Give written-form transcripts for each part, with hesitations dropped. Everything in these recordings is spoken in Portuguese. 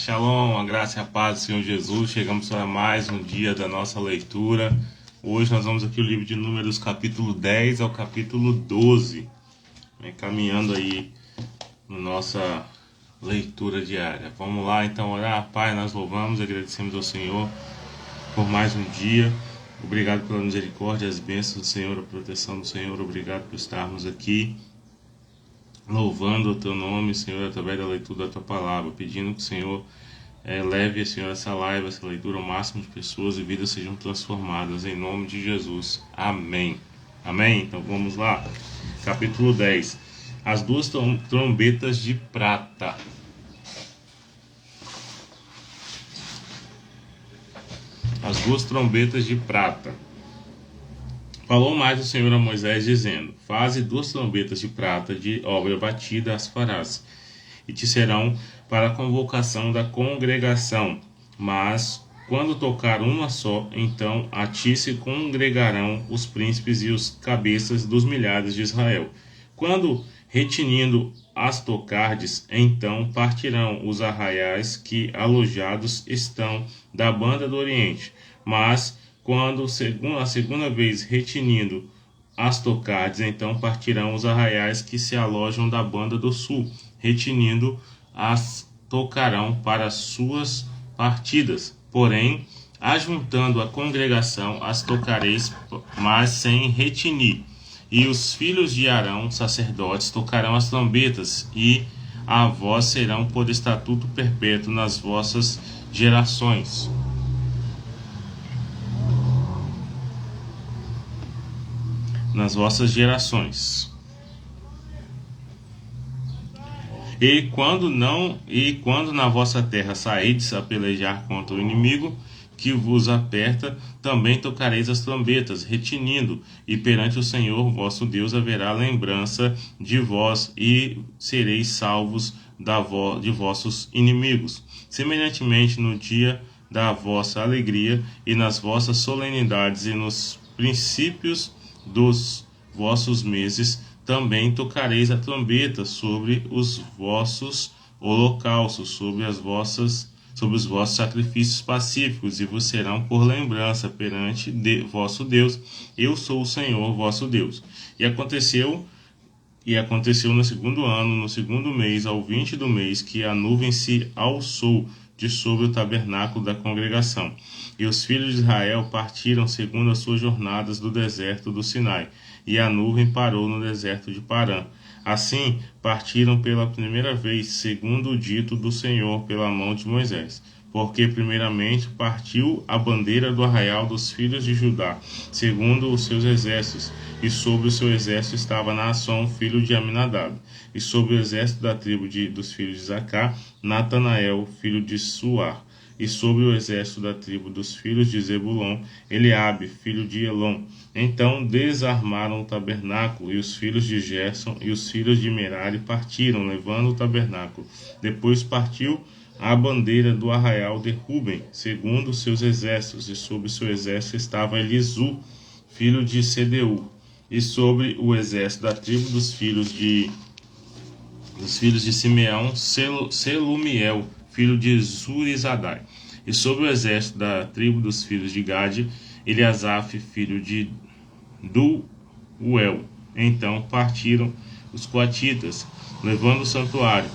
Shalom, a graça e a paz do Senhor Jesus. Chegamos para mais um dia da nossa leitura. Hoje nós vamos aqui o livro de Números, capítulo 10 ao capítulo 12. Caminhando aí na nossa leitura diária. Vamos lá então orar. Pai, nós louvamos e agradecemos ao Senhor por mais um dia. Obrigado pela misericórdia, as bênçãos do Senhor, a proteção do Senhor. Obrigado por estarmos aqui louvando o Teu nome, Senhor, através da leitura da Tua palavra, pedindo que o Senhor leve, Senhor, essa live, essa leitura ao máximo de pessoas e vidas sejam transformadas, em nome de Jesus. Amém. Amém? Então vamos lá. Capítulo 10. As duas trombetas de prata. As duas trombetas de prata. Falou mais o Senhor a Moisés, dizendo: Faze duas trombetas de prata de obra batida as farás, e te serão para a convocação da congregação. Mas, quando tocar uma só, então a ti se congregarão os príncipes e os cabeças dos milhares de Israel. Quando retinindo as tocardes, então partirão os arraiais que alojados estão da banda do Oriente. Mas, quando a segunda vez retinindo as tocardes, então partirão os arraiais que se alojam da banda do sul. Retinindo as tocarão para as suas partidas. Porém, ajuntando a congregação, as tocareis, mas sem retinir. E os filhos de Arão, sacerdotes, tocarão as trombetas, e a vós serão por estatuto perpétuo nas vossas gerações. Nas vossas gerações. E quando na vossa terra saídes a pelejar contra o inimigo que vos aperta, também tocareis as trombetas, retinindo, e perante o Senhor vosso Deus haverá lembrança de vós, e sereis salvos de vossos inimigos. Semelhantemente, no dia da vossa alegria, e nas vossas solenidades, e nos princípios dos vossos meses, também tocareis a trombeta sobre os vossos holocaustos, sobre os vossos sacrifícios pacíficos, e vos serão por lembrança perante vosso Deus. Eu sou o Senhor vosso Deus. E aconteceu no segundo ano, no segundo mês, ao 20 do mês, que a nuvem se alçou de sobre o tabernáculo da congregação. E os filhos de Israel partiram segundo as suas jornadas do deserto do Sinai, e a nuvem parou no deserto de Parã. Assim partiram pela primeira vez, segundo o dito do Senhor pela mão de Moisés. Porque primeiramente partiu a bandeira do arraial dos filhos de Judá, segundo os seus exércitos, e sobre o seu exército estava Naasson, filho de Aminadab, e sobre o exército da tribo dos filhos de Zacá, Natanael, filho de Suar, e sobre o exército da tribo dos filhos de Zebulon, Eliabe, filho de Elon. Então desarmaram o tabernáculo, e os filhos de Gerson e os filhos de Merari partiram, levando o tabernáculo. Depois partiu a bandeira do arraial de Ruben, segundo os seus exércitos, e sobre o seu exército estava Elisu, filho de Sedeu, e sobre o exército da tribo dos filhos de Simeão, Selumiel, filho de Zurizadai, e sobre o exército da tribo dos filhos de Gade, Eliasaf, filho de Duel. Então partiram os coatitas, levando o santuário,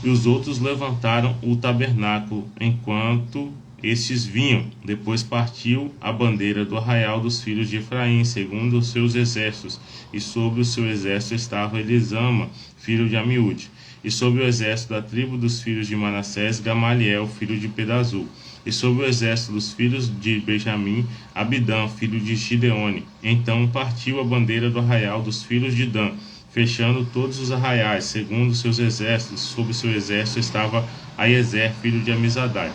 e os outros levantaram o tabernáculo, enquanto estes vinham. Depois partiu a bandeira do arraial dos filhos de Efraim, segundo os seus exércitos, e sobre o seu exército estava Elisama, filho de Amiúde. E sobre o exército da tribo dos filhos de Manassés, Gamaliel, filho de Pedazul. E sobre o exército dos filhos de Benjamim, Abidã, filho de Gideone. Então partiu a bandeira do arraial dos filhos de Dan, fechando todos os arraiais, segundo os seus exércitos. Sobre o seu exército estava Aiezer, filho de Amizadai.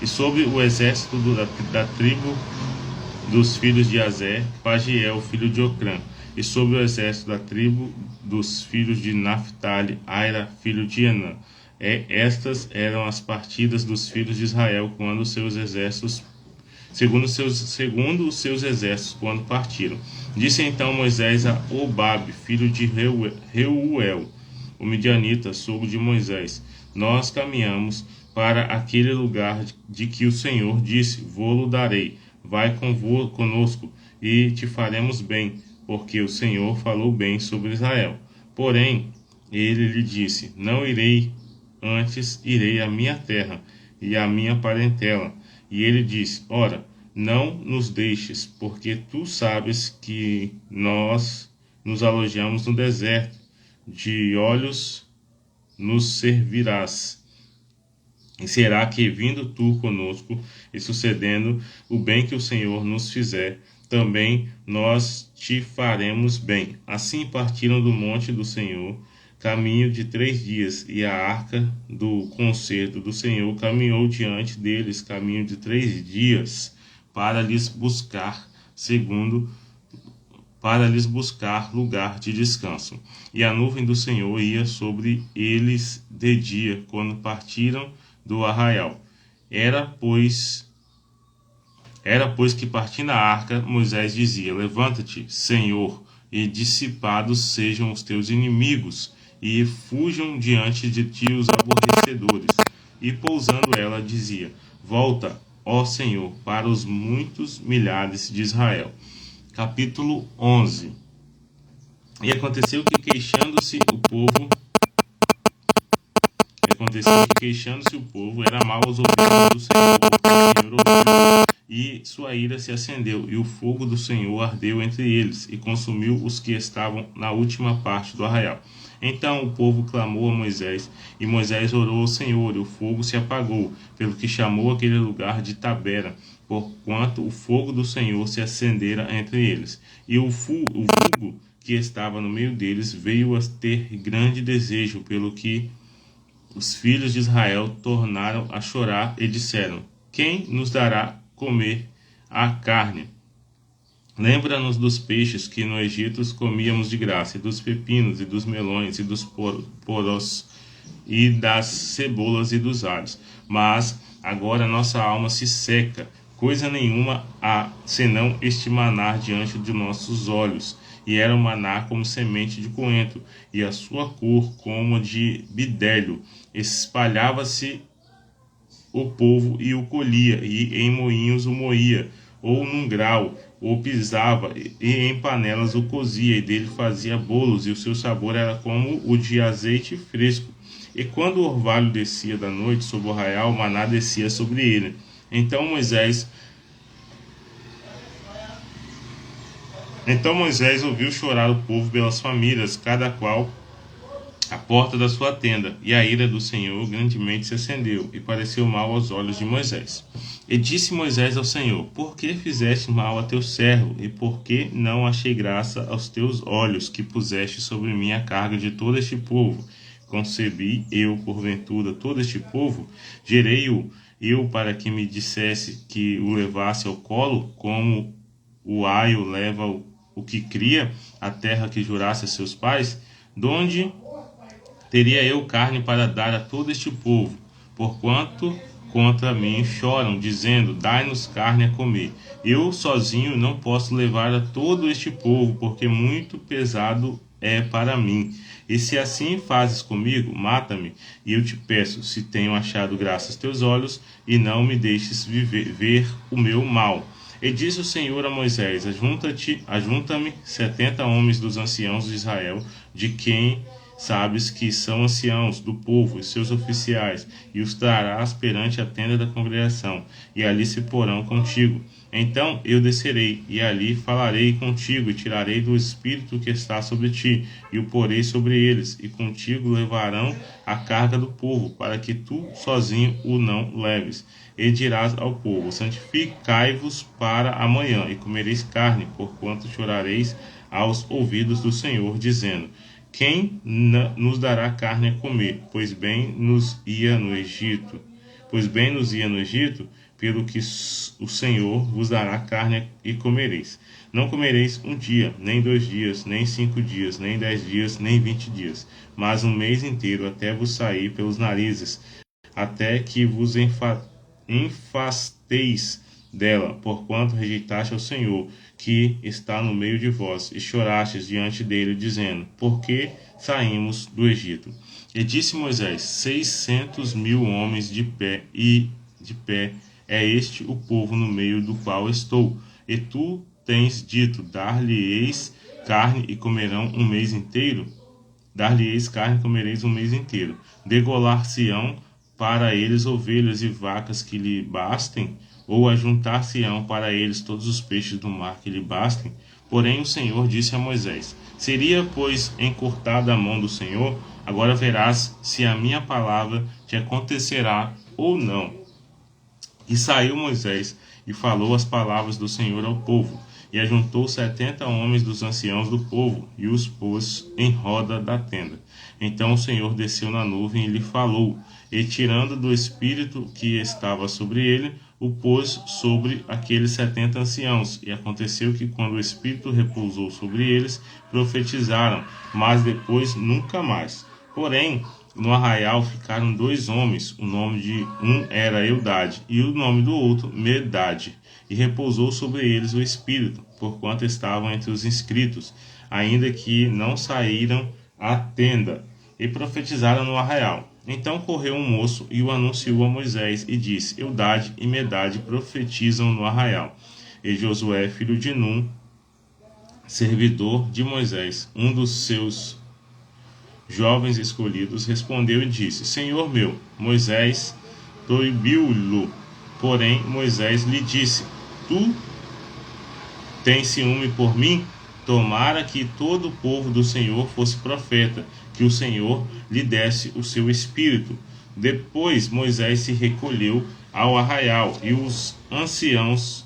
E sobre o exército da tribo dos filhos de Azer, Pagiel, filho de Ocrã. E sobre o exército da tribo dos filhos de Naphtali, Aira, filho de Enã. Estas eram as partidas dos filhos de Israel quando os seus exércitos, segundo os seus exércitos, quando partiram. Disse então Moisés a Obabe, filho de Reuel, o midianita, sogro de Moisés: Nós caminhamos para aquele lugar de que o Senhor disse: vou-lo darei. Vai conosco e te faremos bem, porque o Senhor falou bem sobre Israel. Porém, ele lhe disse: não irei, antes irei à minha terra e à minha parentela. E ele disse: ora, não nos deixes, porque tu sabes que nós nos alojamos no deserto, de olhos nos servirás. E será que, vindo tu conosco e sucedendo o bem que o Senhor nos fizer, também nós te faremos bem. Assim partiram do monte do Senhor, caminho de 3 dias, e a arca do concerto do Senhor caminhou diante deles, caminho de 3 dias, para lhes buscar lugar de descanso. E a nuvem do Senhor ia sobre eles de dia, quando partiram do arraial. Era, pois que partindo a arca, Moisés dizia: levanta-te, Senhor, e dissipados sejam os teus inimigos, e fujam diante de ti os aborrecedores. E pousando ela, dizia: volta, ó Senhor, para os muitos milhares de Israel. Capítulo 11. E aconteceu que queixando-se o povo, era mal aos ouvidos do Senhor, porque o Senhor ouviu, e sua ira se acendeu, e o fogo do Senhor ardeu entre eles, e consumiu os que estavam na última parte do arraial. Então o povo clamou a Moisés, e Moisés orou ao Senhor, e o fogo se apagou, pelo que chamou aquele lugar de Tabera, porquanto o fogo do Senhor se acendera entre eles. E o vulgo que estava no meio deles veio a ter grande desejo, pelo que os filhos de Israel tornaram a chorar e disseram: quem nos dará comer a carne? Lembra-nos dos peixes que no Egito comíamos de graça, e dos pepinos, e dos melões, e dos poros, e das cebolas e dos alhos. Mas agora nossa alma se seca, coisa nenhuma há senão este maná diante de nossos olhos. E era um maná como semente de coentro, e a sua cor como de bidélio. Espalhava-se o povo e o colhia, e em moinhos o moía, ou num grau, ou pisava, e em panelas o cozia, e dele fazia bolos, e o seu sabor era como o de azeite fresco. E quando o orvalho descia da noite sobre o arraial, o maná descia sobre ele. Então Moisés ouviu chorar o povo pelas famílias, cada qual à porta da sua tenda, e a ira do Senhor grandemente se acendeu, e pareceu mal aos olhos de Moisés. E disse Moisés ao Senhor: por que fizeste mal a teu servo, e por que não achei graça aos teus olhos, que puseste sobre mim a carga de todo este povo? Concebi eu, porventura, todo este povo? Gerei-o eu para que me dissesse que o levasse ao colo, como o aio leva o que cria, a terra que jurasse a seus pais? Donde teria eu carne para dar a todo este povo? Porquanto contra mim choram, dizendo: dai-nos carne a comer. Eu sozinho não posso levar a todo este povo, porque muito pesado é para mim. E se assim fazes comigo, mata-me, e eu te peço, se tenho achado graça aos teus olhos, e não me deixes ver o meu mal. E disse o Senhor a Moisés: ajunta-me 70 homens dos anciãos de Israel, de quem sabes que são anciãos do povo e seus oficiais, e os trarás perante a tenda da congregação, e ali se porão contigo. Então eu descerei, e ali falarei contigo, e tirarei do espírito que está sobre ti, e o porei sobre eles, e contigo levarão a carga do povo, para que tu sozinho o não leves. E dirás ao povo: santificai-vos para amanhã, e comereis carne, porquanto chorareis aos ouvidos do Senhor, dizendo: quem nos dará carne a comer? Pois bem nos ia no Egito, pelo que o Senhor vos dará carne e comereis. Não comereis 1 dia, nem 2 dias, nem 5 dias, nem 10 dias, nem 20 dias, mas 1 mês inteiro, até vos sair pelos narizes, até que vos enfasteis dela, porquanto rejeitaste ao Senhor, que está no meio de vós, e chorastes diante dele, dizendo: por que saímos do Egito? E disse Moisés: 600.000 homens de pé é este o povo no meio do qual estou. E tu tens dito: dar-lhe-eis carne e comerão um mês inteiro? Dar-lhe-eis carne e comereis um mês inteiro. Degolar-se-ão para eles ovelhas e vacas que lhe bastem, ou ajuntar-se-ão para eles todos os peixes do mar que lhe bastem? Porém o Senhor disse a Moisés: seria, pois, encurtada a mão do Senhor? Agora verás se a minha palavra te acontecerá ou não. E saiu Moisés e falou as palavras do Senhor ao povo, e ajuntou 70 homens dos anciãos do povo, e os pôs em roda da tenda. Então o Senhor desceu na nuvem e lhe falou, e tirando do espírito que estava sobre ele, o pôs sobre aqueles 70 anciãos. E aconteceu que, quando o espírito repousou sobre eles, profetizaram, mas depois nunca mais. Porém, no arraial ficaram 2 homens, o nome de um era Eudade, e o nome do outro Medade. E repousou sobre eles o Espírito, porquanto estavam entre os inscritos, ainda que não saíram à tenda, e profetizaram no arraial. Então correu um moço e o anunciou a Moisés, e disse: Eudade e Medade profetizam no arraial. E Josué, filho de Num, servidor de Moisés, um dos seus jovens escolhidos, respondeu e disse: Senhor meu, Moisés proibiu-lo. Porém Moisés lhe disse: tu tens ciúme por mim? Tomara que todo o povo do Senhor fosse profeta, que o Senhor lhe desse o seu espírito. Depois Moisés se recolheu ao arraial, e os anciãos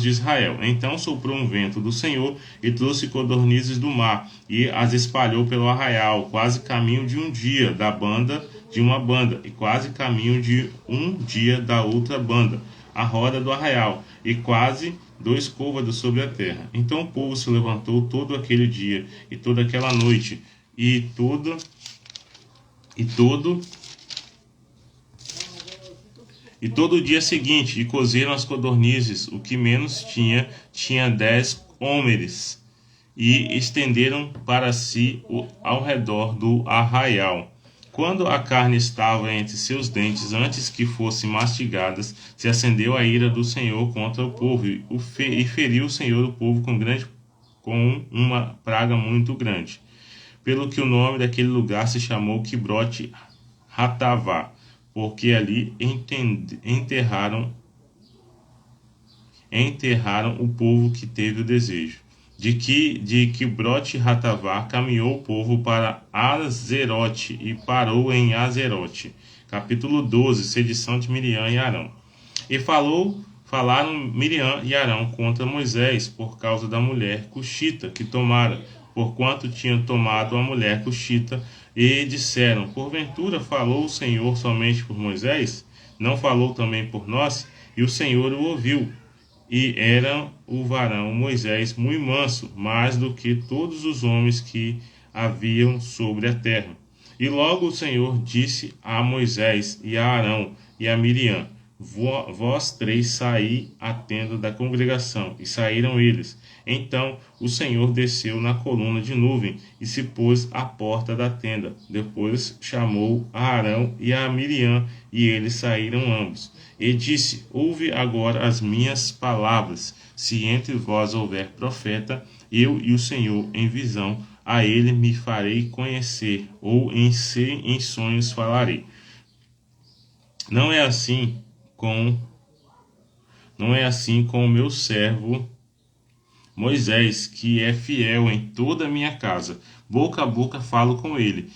de Israel. Então soprou um vento do Senhor e trouxe codornizes do mar e as espalhou pelo arraial, quase caminho de um dia da banda de uma banda, e quase caminho de um dia da outra banda, a roda do arraial, e quase 2 côvados sobre a terra. Então o povo se levantou todo aquele dia e toda aquela noite, e todo o dia seguinte, e cozeram as codornizes, o que menos tinha 10 homeres, e estenderam para si ao redor do arraial. Quando a carne estava entre seus dentes, antes que fossem mastigadas, se acendeu a ira do Senhor contra o povo, e feriu o Senhor o povo com uma praga muito grande. Pelo que o nome daquele lugar se chamou Quibrote Hatavá, porque ali enterraram o povo que teve o desejo. De Quibrote Hatavá caminhou o povo para Azerote e parou em Azerote. Capítulo 12, sedição de Miriam e Arão. E falaram Miriam e Arão contra Moisés por causa da mulher cuxita que tomara, porquanto tinham tomado a mulher cuxita, e disseram: porventura falou o Senhor somente por Moisés? Não falou também por nós? E o Senhor o ouviu. E era o varão Moisés muito manso, mais do que todos os homens que haviam sobre a terra. E logo o Senhor disse a Moisés e a Arão e a Miriam: vós 3 saí à tenda da congregação. E saíram eles. Então o Senhor desceu na coluna de nuvem e se pôs à porta da tenda. Depois chamou a Arão e a Miriam, e eles saíram ambos. E disse: ouve agora as minhas palavras. Se entre vós houver profeta, eu e o Senhor em visão a ele me farei conhecer, ou em sonhos falarei. Não é assim com o meu servo Moisés, que é fiel em toda a minha casa. Boca a boca falo com ele,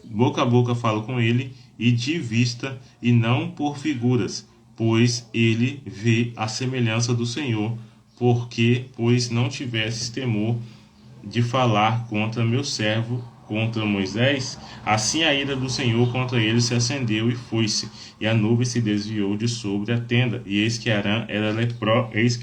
boca a boca falo com ele, e de vista, e não por figuras, pois ele vê a semelhança do Senhor, porque, pois não tivesses temor de falar contra meu servo, contra Moisés, assim a ira do Senhor contra ele se acendeu e foi-se, e a nuvem se desviou de sobre a tenda, e eis que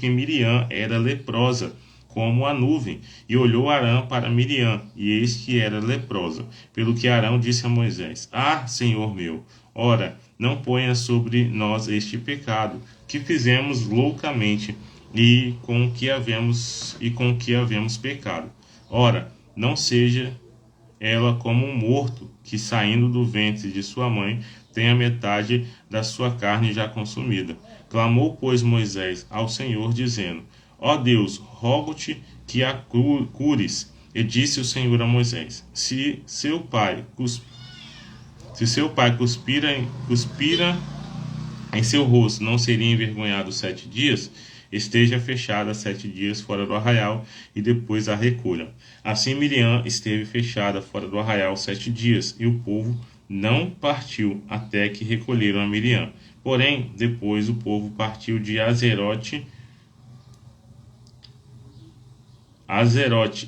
Miriam era leprosa, como a nuvem, e olhou Arão para Miriam, e eis que era leprosa. Pelo que Arão disse a Moisés: ah, Senhor meu, ora, não ponha sobre nós este pecado, que fizemos loucamente e com que havemos pecado. Ora, não seja ela como um morto, que saindo do ventre de sua mãe tem a metade da sua carne já consumida. Clamou, pois, Moisés ao Senhor, dizendo: Ó Deus, rogo-te que a cures. E disse o Senhor a Moisés: Se seu pai cuspira em seu rosto, não seria envergonhado 7 dias? Esteja fechada 7 dias fora do arraial e depois a recolha. Assim Miriam esteve fechada fora do arraial 7 dias, e o povo não partiu até que recolheram a Miriam. Porém, depois o povo partiu de Azerote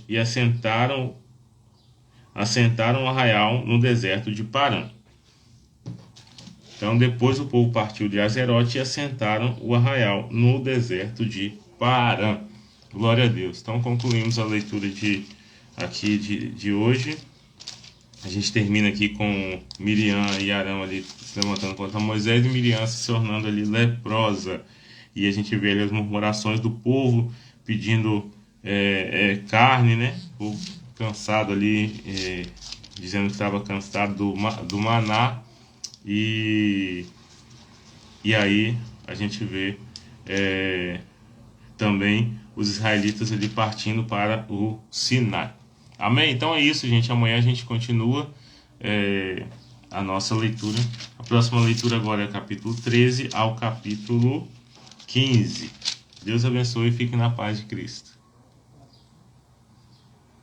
e assentaram o arraial no deserto de Parã. Então, depois o povo partiu de Azerote e assentaram o arraial no deserto de Parã. Glória a Deus. Então, concluímos a leitura de hoje. A gente termina aqui com Miriam e Arão ali se levantando contra Moisés e Miriam se tornando ali leprosa. E a gente vê ali as murmurações do povo pedindo carne, né? O povo cansado ali, dizendo que estava cansado do maná. E aí a gente vê também os israelitas ali partindo para o Sinai. Amém? Então é isso, gente. Amanhã a gente continua a nossa leitura. A próxima leitura agora é o capítulo 13 ao capítulo 15. Deus abençoe e fique na paz de Cristo.